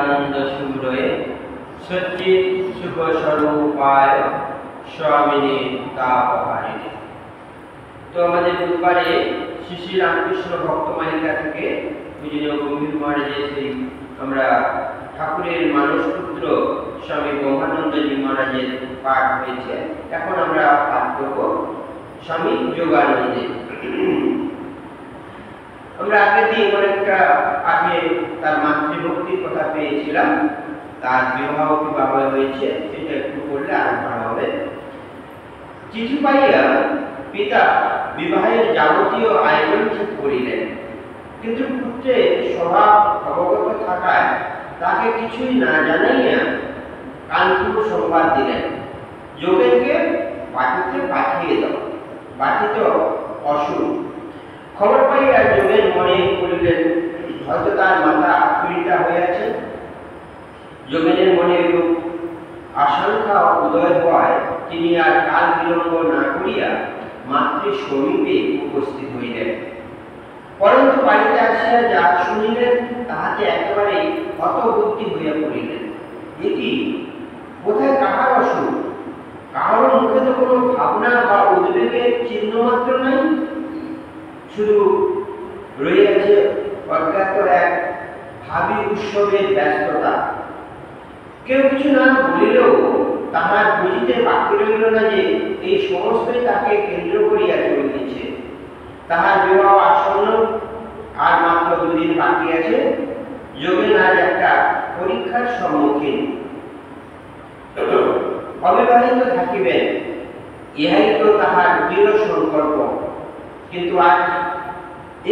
আনন্দ শুভ্রয়ে সচ্চিৎ শুভ স্বরূপায় স্বামিনী তাপহারিণী। তো আমাদের বুধবারে শ্রী শ্রী রামকৃষ্ণ ভক্ত মালিকা থেকে পূজনীয় গম্ভীর মহারাজের সেই আমরা ঠাকুরের মানসপুত্র স্বামী ব্রহ্মানন্দজি মহারাজের পাঠ হয়েছে। এখন আমরা পাঠ করব স্বামী যোগানন্দে। আমরা আগের দিন অনেকটা আগে তার মাতৃভক্তির কথা পেয়েছিলাম, তার বিবাহ কিভাবে হয়েছে সেটা একটু করলে আরো ভালো হবে। চিঠি পাইয়া পিতা বিবাহের যাবতীয় আয়োজন ঠিক করিলেন, কিন্তু পুত্রের স্বভাব অবগত থাকায় তাকে কিছুই না জানাইয়া কানপুর সংবাদ দিলেন, যোগেনকে বাটিতে পাঠিয়ে দাও, বাটি তো অসুখ। খবর পাইয়া যোগেন মনে করিলেন হয়তো তার মাতা পীড়িতা হইয়াছে। যোগেনের মনে এরূপ আশঙ্কা উদয় হওয়ায় তিনি আর কাল বিলম্ব না করিয়া মাতৃ সমীপে উপস্থিত হইলেন। পরন্তু বাড়িতে আসিয়া যা শুনিলেন তাহাতে একেবারে হতবুদ্ধি হইয়া পড়িলেন। এটি কোথায় কাহার অসুখ? কাহার মুখে তো কোনো ভাবনা বা উদ্বেগের চিহ্ন মাত্র নাই, শুধু রইয়াছে অজ্ঞাত এক ভাবি উৎসবের ব্যস্ততা। কেউ কিছু না বলিলেও তাহার বুঝিতে বাকি রইল না যে এই সমস্তই তাকে কেন্দ্র করিয়া চলিতেছে। তাহার বিবাহ আসন্ন, আর মাত্র 2 দিন বাকি আছে। যোগেন আজ একটা পরীক্ষার সম্মুখীন। অবিবাহিত থাকিবেন, ইহাই তো তাহার দৃঢ় সংকল্প, কিন্তু আজ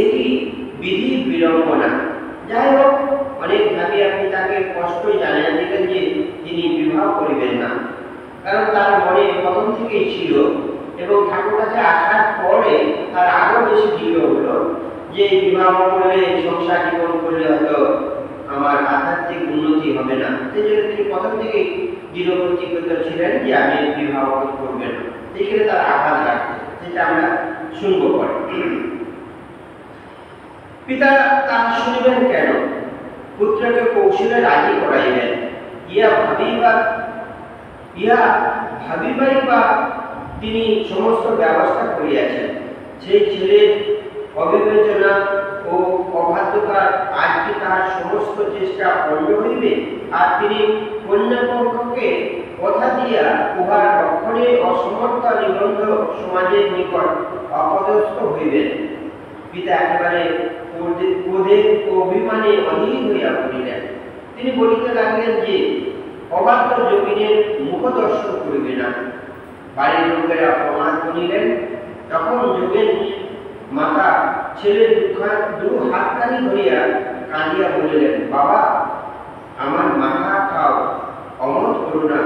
একই বিধি বিড়ম্বনা। যাই হোক, অনেক ভাবি আপনি তাকে কষ্টই জানিয়ে দিলেন যে তিনি বিবাহ করিবেন না, কারণ তার মনে প্রথম থেকেই ছিল এবং ঠাকুর কাছে আসার পরে তার আরো বেশি দৃঢ় হলো যে বিবাহ করলে, সংসার জীবন করলে হয়তো আমার আধ্যাত্মিক উন্নতি হবে না। সেই জন্য তিনি প্রথম থেকেই দৃঢ় প্রতিজ্ঞ ছিলেন যে আমি বিবাহ করবেন না। সেখানে তার আঘাত লাগছে, যেটা আমরা শুনবো পরে। পিতা তাহা শুনিবেন কেন? পুত্রকে কৌশলে রাজি করাইবেন। ইহা ভাবিবাই বা তিনি সমস্ত ব্যবস্থা করিয়াছেন। সেই ছেলের অবিবেচনা ও অবাধ্যতার আজ কি তাহার সমস্ত চেষ্টা পণ্ড হইবে? আর তিনি কন্যাপক্ষকে কথা দিয়া উহার রক্ষণে অসমর্থ নিবন্ধ সমাজের নিকট অপদস্থ হইবেন। পিতা একেবারে ক্রোধে ও অভিমানে অধীন হইয়া পড়িলেন। তিনি বলিতে লাগলেন যে অবাধ্য যোগিনীর মুখদর্শন করিবে না। বাড়ির লোকেরা প্রমাণ করিলেন। তখন যোগেন মাতা ছেলের দু হাতখানি ধরিয়া কাঁদিয়া বলিলেন, বাবা, আমার মাথা খাও, অমত করো না,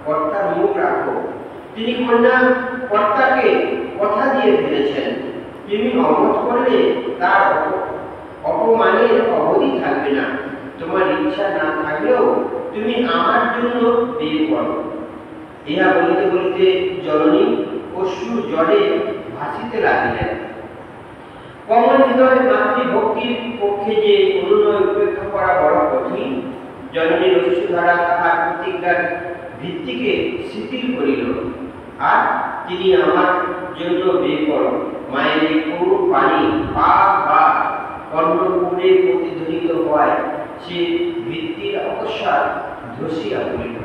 কর্তার মুখ রাখো। তিনি কন্যা কর্তাকে কথা দিয়ে ফেলেছেন, তুমি অমত করলে তার অপমানের অবধি থাকবে না। তোমার ইচ্ছা না থাকলেও তুমি আমার জন্য বিয়ে করো। ইহা বলিতে বলিতে জননী অশ্রু জলে ভাসিতে লাগিলেন। কমল হৃদয় মাতৃভক্তির পক্ষে যে অনুনয় উপেক্ষা করা বড় কঠিন। জননীর অশ্রুধারা তাহার প্রতিজ্ঞার ভিত্তিকে শিথিল করিল। আর তিনি আমার জন্য বিয়ে করো। মায়ের এই করুণ বাণী বারবার কর্ণপুরে প্রতিধ্বনিত হয়, সে ভিত্তির অকস্মাৎ ধসিয়া পড়িল।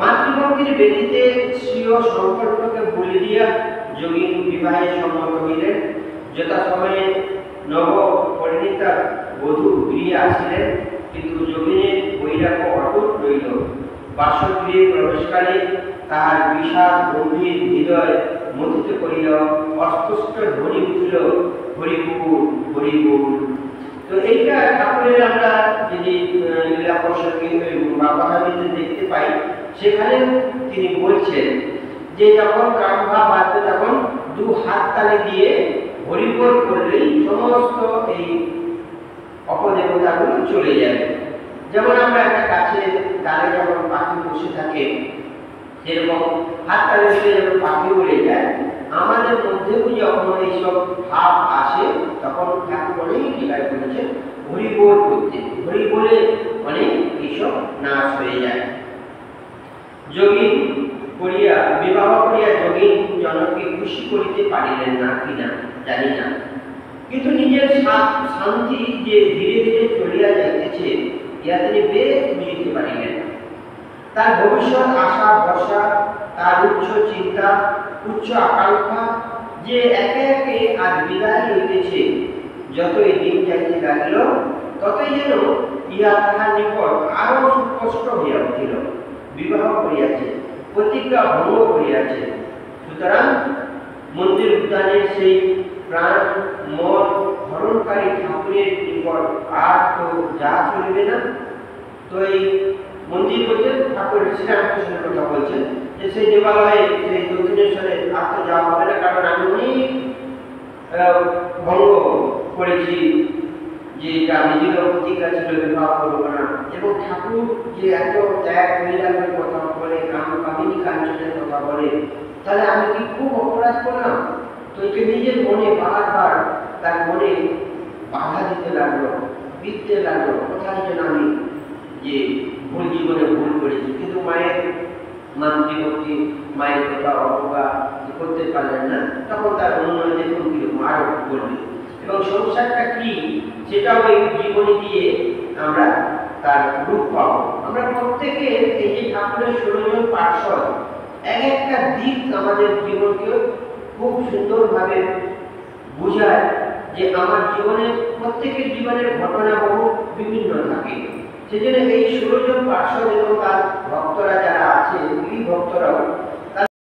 মাতৃভক্তির বেদিতে স্বীয় সংকল্পকে বলে দিয়া যোগিন বিবাহে সম্মত হইলেন। যথাসময়ে নব পরিণীতা বধূ গৃহে আসিলেন, কিন্তু যোগিনের বৈরাগ্য অটুট রইল। বাসগৃহে প্রবেশকালে তাহার বিশাল গম্ভীর হৃদয় মথিত করিল অস্পষ্ট ধ্বনি উঠিল, হরিবুল হরিবুল। তো এইটা ঠাকুরের আমরা যদি লীলা প্রসঙ্গে বা কথাটিতে দেখতে পাই, সেখানে তিনি বলছেন যে যখন কামভাব আসবে তখন 2 হাত তালি দিয়ে হরিবল করলেই সমস্ত এই অপদেবতাগুলো চলে যাবে। যেমন আমরা একটা গাছের ডালে যখন পাখি বসে থাকে, যেরকম হাত তালি দিলে যখন পাখি উড়ে যায়, আমাদের মধ্যেও যখন এইসব ভাব আসে তখন ঠাকুর অনেক জায়গায় বলেছেন হরিবোল করতে। হরিবোলে অনেক যোগী করিয়া বিবাহ করিয়া যোগী জনকে খুশি করিতে পারিলেন না কিনা জানি না, কিন্তু নিজের শান্তি যে ধীরে ধীরে চলিয়া যাইতেছে ইহা তিনি বেশ বুঝিতে পারিলেন। তার ভবিষ্যৎ আশা ভরসা, তার উচ্চ চিন্তা, উচ্চ আকাঙ্ক্ষা যে একে একে আজ বিদায় হইতেছে, যতই দিন যাইতে লাগিল ততই যেন ইহা তাহার নিকট আরো সুস্পষ্ট হইয়া উঠিল। বিবাহ করিয়াছে, প্রতিজ্ঞা ভঙ্গ করিয়াছে, সুতরাং মন্দির উদ্যানের সেই প্রাণ মন হরণকারী ঠাকুরের নিকট আর তো যা চলিবে না। তো এই মন্দির বলছেন ঠাকুর শ্রীরামকৃষ্ণের কথা বলছেন যে সেই দেবালয়ে সেই দক্ষিণেশ্বরে আর তো যাওয়া হবে না, কারণ আমি অনেক ভঙ্গ করেছি, যে এটা নিজেরও প্রতিজ্ঞা ছিল বিবাহ করবো না। এবং ঠাকুর যে এত ত্যাগ বৈরাগ্যের কথা বলে, কামিনী কাঞ্চনের কথা বলে, তাহলে আমি কি খুব অপরাধ করলাম? তো একে নিজের মনে বারবার তার মনে বাধা দিতে লাগলো, বিধতে লাগলো, কোথায় যেন আমি যে ভুল জীবনে ভুল করেছি। কিন্তু মায়ের মাতৃভক্তি, মায়ের কথা অবজ্ঞা করতে পারলেন না। তখন তার অনুনয় দেখুন কিরকম আরো বলবে, এবং সংসারটা কি সেটাও এই জীবনী দিয়ে আমরা তার রূপ পাবো। আমরা প্রত্যেকে এই যে ঠাকুরের 16 জন পার্ষদ এক একটা দিক আমাদের জীবনকে খুব সুন্দরভাবে বোঝায়, যে আমার জীবনে প্রত্যেকের জীবনের ঘটনা বহু বিভিন্ন থাকে। সেজন্য এই 16 জন পার্ষদ এবং তার ভক্তরা যারা আছে, এই ভক্তরাও